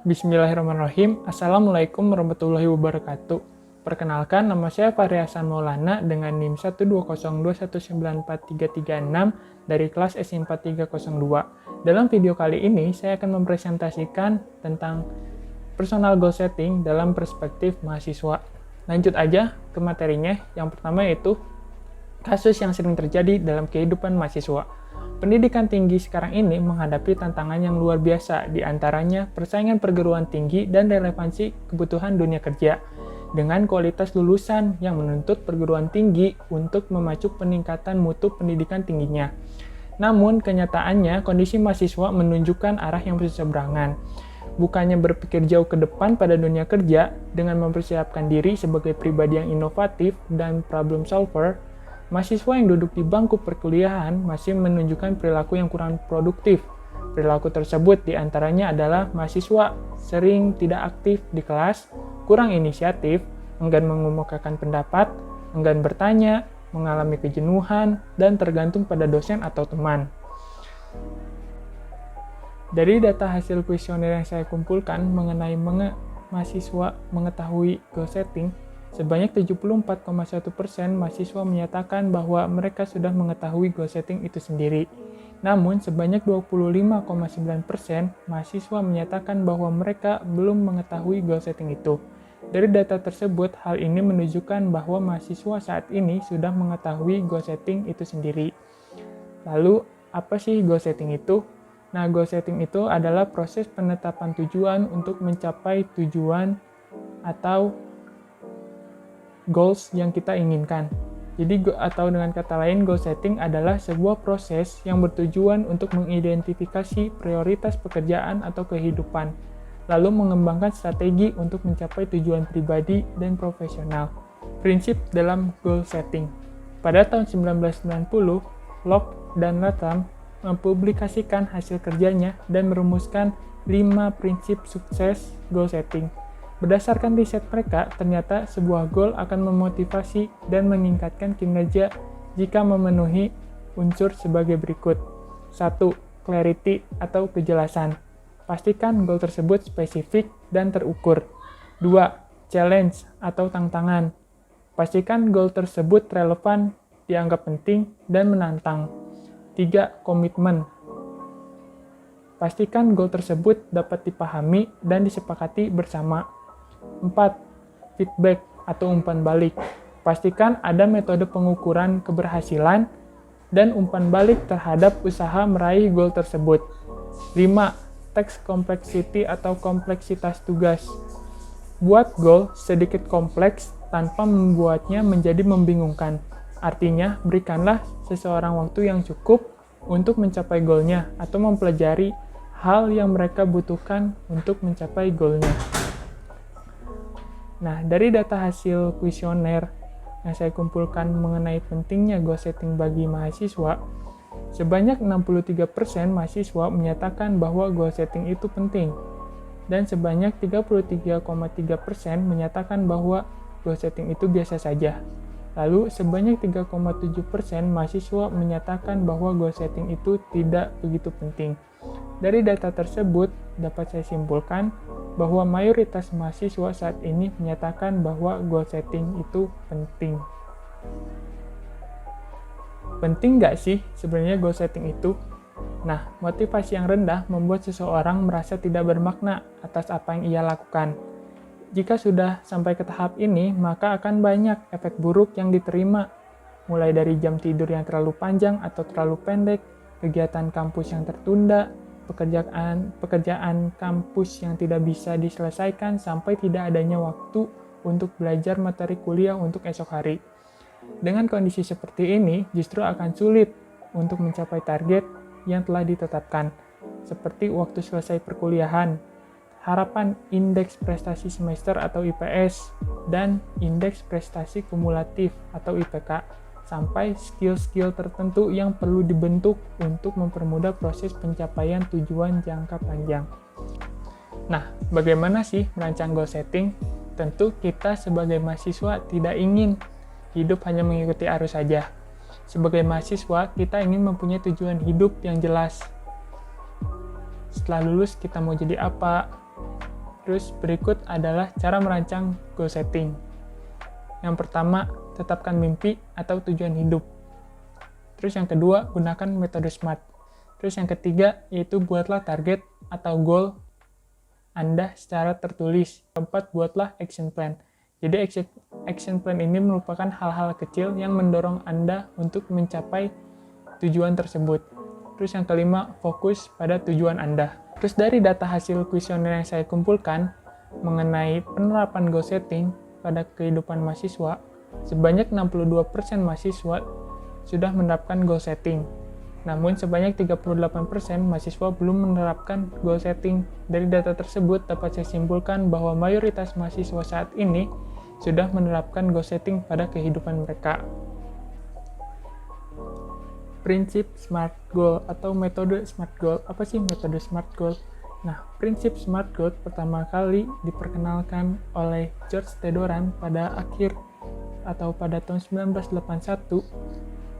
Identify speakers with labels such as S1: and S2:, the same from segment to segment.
S1: Bismillahirrahmanirrahim. Assalamualaikum warahmatullahi wabarakatuh. Perkenalkan, nama saya Fahri Hasan Maulana dengan NIM 12021943336 dari kelas S4302. Dalam video kali ini, saya akan mempresentasikan tentang personal goal setting dalam perspektif mahasiswa. Lanjut aja ke materinya. Yang pertama yaitu kasus yang sering terjadi dalam kehidupan mahasiswa. Pendidikan tinggi sekarang ini menghadapi tantangan yang luar biasa, di antaranya persaingan perguruan tinggi dan relevansi kebutuhan dunia kerja, dengan kualitas lulusan yang menuntut perguruan tinggi untuk memacu peningkatan mutu pendidikan tingginya. Namun, kenyataannya kondisi mahasiswa menunjukkan arah yang berseberangan. Bukannya berpikir jauh ke depan pada dunia kerja dengan mempersiapkan diri sebagai pribadi yang inovatif dan problem solver, mahasiswa yang duduk di bangku perkuliahan masih menunjukkan perilaku yang kurang produktif. Perilaku tersebut diantaranya adalah mahasiswa sering tidak aktif di kelas, kurang inisiatif, enggan mengemukakan pendapat, enggan bertanya, mengalami kejenuhan, dan tergantung pada dosen atau teman. Dari data hasil kuesioner yang saya kumpulkan mengenai mahasiswa mengetahui goal setting, sebanyak 74,1% mahasiswa menyatakan bahwa mereka sudah mengetahui goal setting itu sendiri. Namun, sebanyak 25,9% mahasiswa menyatakan bahwa mereka belum mengetahui goal setting itu. Dari data tersebut, hal ini menunjukkan bahwa mahasiswa saat ini sudah mengetahui goal setting itu sendiri. Lalu, apa sih goal setting itu? Nah, goal setting itu adalah proses penetapan tujuan untuk mencapai tujuan atau goals yang kita inginkan. Jadi, atau dengan kata lain, goal setting adalah sebuah proses yang bertujuan untuk mengidentifikasi prioritas pekerjaan atau kehidupan, lalu mengembangkan strategi untuk mencapai tujuan pribadi dan profesional. Prinsip dalam goal setting. Pada tahun 1990, Locke dan Latham mempublikasikan hasil kerjanya dan merumuskan 5 prinsip sukses goal setting. Berdasarkan riset mereka, ternyata sebuah goal akan memotivasi dan meningkatkan kinerja jika memenuhi unsur sebagai berikut. 1. Clarity atau kejelasan. Pastikan goal tersebut spesifik dan terukur. 2. Challenge atau tantangan. Pastikan goal tersebut relevan, dianggap penting, dan menantang. 3. Komitmen. Pastikan goal tersebut dapat dipahami dan disepakati bersama. 4. Feedback atau umpan balik. Pastikan ada metode pengukuran keberhasilan dan umpan balik terhadap usaha meraih goal tersebut. 5. Task complexity atau kompleksitas tugas. Buat goal sedikit kompleks tanpa membuatnya menjadi membingungkan. Artinya, berikanlah seseorang waktu yang cukup untuk mencapai goalnya atau mempelajari hal yang mereka butuhkan untuk mencapai goalnya. Nah, dari data hasil kuesioner yang saya kumpulkan mengenai pentingnya goal setting bagi mahasiswa, sebanyak 63% mahasiswa menyatakan bahwa goal setting itu penting, dan sebanyak 33,3% menyatakan bahwa goal setting itu biasa saja. Lalu, sebanyak 3,7% mahasiswa menyatakan bahwa goal setting itu tidak begitu penting. Dari data tersebut, dapat saya simpulkan bahwa mayoritas mahasiswa saat ini menyatakan bahwa goal setting itu penting. Penting nggak sih sebenarnya goal setting itu? Nah, motivasi yang rendah membuat seseorang merasa tidak bermakna atas apa yang ia lakukan. Jika sudah sampai ke tahap ini, maka akan banyak efek buruk yang diterima, mulai dari jam tidur yang terlalu panjang atau terlalu pendek, kegiatan kampus yang tertunda, pekerjaan kampus yang tidak bisa diselesaikan sampai tidak adanya waktu untuk belajar materi kuliah untuk esok hari. Dengan kondisi seperti ini, justru akan sulit untuk mencapai target yang telah ditetapkan, seperti waktu selesai perkuliahan, harapan indeks prestasi semester atau IPS, dan indeks prestasi kumulatif atau IPK, sampai skill-skill tertentu yang perlu dibentuk untuk mempermudah proses pencapaian tujuan jangka panjang. Nah, bagaimana sih merancang goal setting? Tentu kita sebagai mahasiswa tidak ingin hidup hanya mengikuti arus saja. Sebagai mahasiswa, kita ingin mempunyai tujuan hidup yang jelas. Setelah lulus, kita mau jadi apa? Terus berikut adalah cara merancang goal setting. Yang pertama, tetapkan mimpi atau tujuan hidup. Terus yang kedua, gunakan metode SMART. Terus yang ketiga, yaitu buatlah target atau goal Anda secara tertulis. Keempat, buatlah action plan. Jadi action plan ini merupakan hal-hal kecil yang mendorong Anda untuk mencapai tujuan tersebut. Terus yang kelima, fokus pada tujuan Anda. Terus dari data hasil kuesioner yang saya kumpulkan mengenai penerapan goal setting pada kehidupan mahasiswa, sebanyak 62% mahasiswa sudah menerapkan goal setting. Namun sebanyak 38% mahasiswa belum menerapkan goal setting. Dari data tersebut dapat saya simpulkan bahwa mayoritas mahasiswa saat ini sudah menerapkan goal setting pada kehidupan mereka. Prinsip SMART Goal atau metode SMART Goal. Apa sih metode SMART Goal? Nah, prinsip SMART Goal pertama kali diperkenalkan oleh George Tedoran pada tahun 1981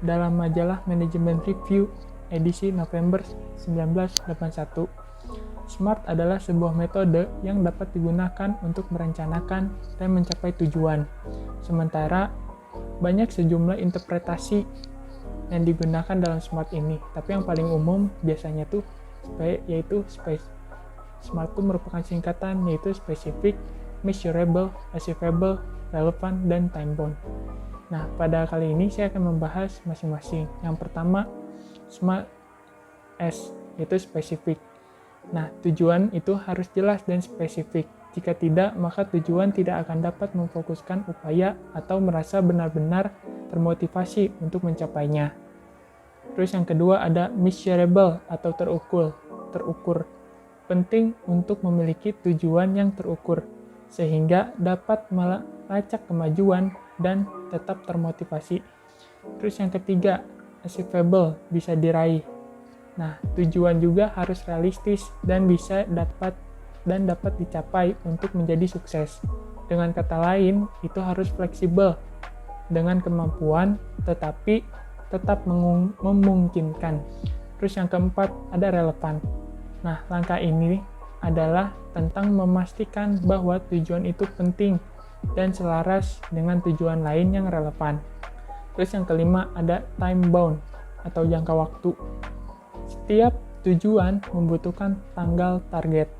S1: dalam majalah Management Review edisi November 1981. SMART adalah sebuah metode yang dapat digunakan untuk merencanakan dan mencapai tujuan. Sementara banyak sejumlah interpretasi yang digunakan dalam SMART ini, tapi yang paling umum biasanya yaitu SMART itu merupakan singkatan yaitu specific, measurable, achievable, relevant, dan time bound. Nah, pada kali ini saya akan membahas masing-masing. Yang pertama, SMART S, yaitu spesifik. Nah, tujuan itu harus jelas dan spesifik. Jika tidak, maka tujuan tidak akan dapat memfokuskan upaya atau merasa benar-benar termotivasi untuk mencapainya. Terus yang kedua ada measurable atau terukur. Penting untuk memiliki tujuan yang terukur, sehingga dapat melacak kemajuan dan tetap termotivasi. Terus yang ketiga, achievable, bisa diraih. Nah, tujuan juga harus realistis dan dapat dicapai untuk menjadi sukses. Dengan kata lain, itu harus fleksibel dengan kemampuan tetapi tetap memungkinkan. Terus yang keempat, ada relevan. Nah, langkah ini adalah tentang memastikan bahwa tujuan itu penting dan selaras dengan tujuan lain yang relevan. Terus yang kelima ada time bound atau jangka waktu. Setiap tujuan membutuhkan tanggal target,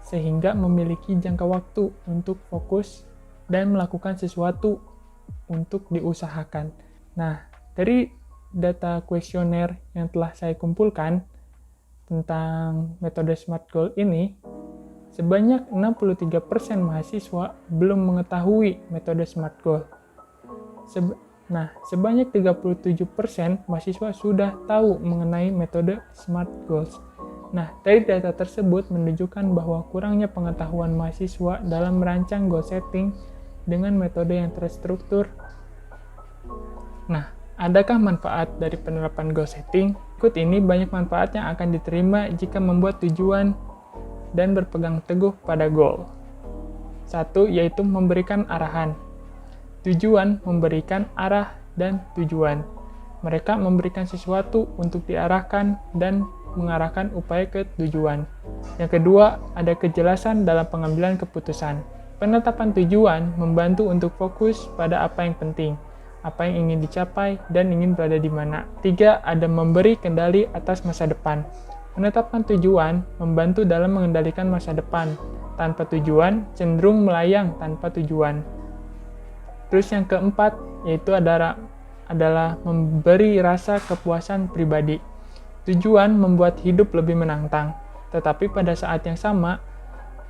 S1: sehingga memiliki jangka waktu untuk fokus dan melakukan sesuatu untuk diusahakan. Nah, dari data kuesioner yang telah saya kumpulkan tentang metode SMART Goal ini, sebanyak 63% mahasiswa belum mengetahui metode SMART Goal. Sebanyak 37% mahasiswa sudah tahu mengenai metode SMART Goals. Nah, dari data tersebut menunjukkan bahwa kurangnya pengetahuan mahasiswa dalam merancang goal setting dengan metode yang terstruktur. Nah, adakah manfaat dari penerapan goal setting? Berikut ini banyak manfaat yang akan diterima jika membuat tujuan dan berpegang teguh pada goal. 1. Yaitu memberikan arahan. Tujuan memberikan arah dan tujuan. Mereka memberikan sesuatu untuk diarahkan dan mengarahkan upaya ke tujuan. Yang kedua, ada kejelasan dalam pengambilan keputusan. Penetapan tujuan membantu untuk fokus pada apa yang penting, apa yang ingin dicapai, dan ingin berada di mana. 3. Ada memberi kendali atas masa depan. Menetapkan tujuan membantu dalam mengendalikan masa depan. Tanpa tujuan, cenderung melayang tanpa tujuan. Terus yang keempat, yaitu adalah memberi rasa kepuasan pribadi. Tujuan membuat hidup lebih menantang, tetapi pada saat yang sama,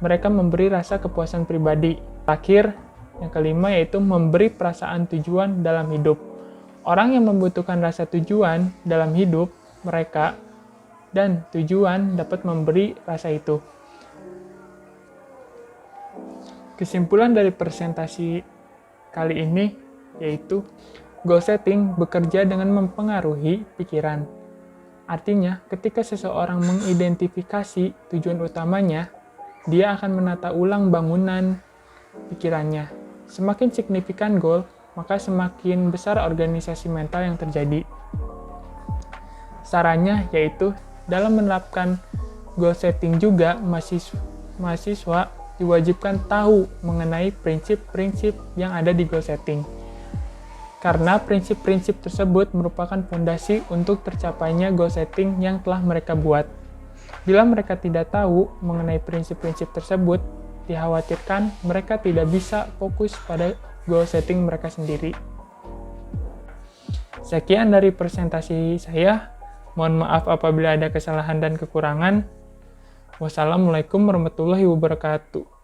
S1: mereka memberi rasa kepuasan pribadi. Terakhir, yang kelima yaitu memberi perasaan tujuan dalam hidup. Orang yang membutuhkan rasa tujuan dalam hidup mereka dan tujuan dapat memberi rasa itu. Kesimpulan dari presentasi kali ini yaitu goal setting bekerja dengan mempengaruhi pikiran. Artinya, ketika seseorang mengidentifikasi tujuan utamanya, dia akan menata ulang bangunan pikirannya. Semakin signifikan goal, maka semakin besar organisasi mental yang terjadi. Sarannya yaitu dalam menerapkan goal setting juga mahasiswa diwajibkan tahu mengenai prinsip-prinsip yang ada di goal setting. Karena prinsip-prinsip tersebut merupakan fondasi untuk tercapainya goal setting yang telah mereka buat. Bila mereka tidak tahu mengenai prinsip-prinsip tersebut, dikhawatirkan mereka tidak bisa fokus pada goal setting mereka sendiri. Sekian dari presentasi saya. Mohon maaf apabila ada kesalahan dan kekurangan. Wassalamualaikum warahmatullahi wabarakatuh.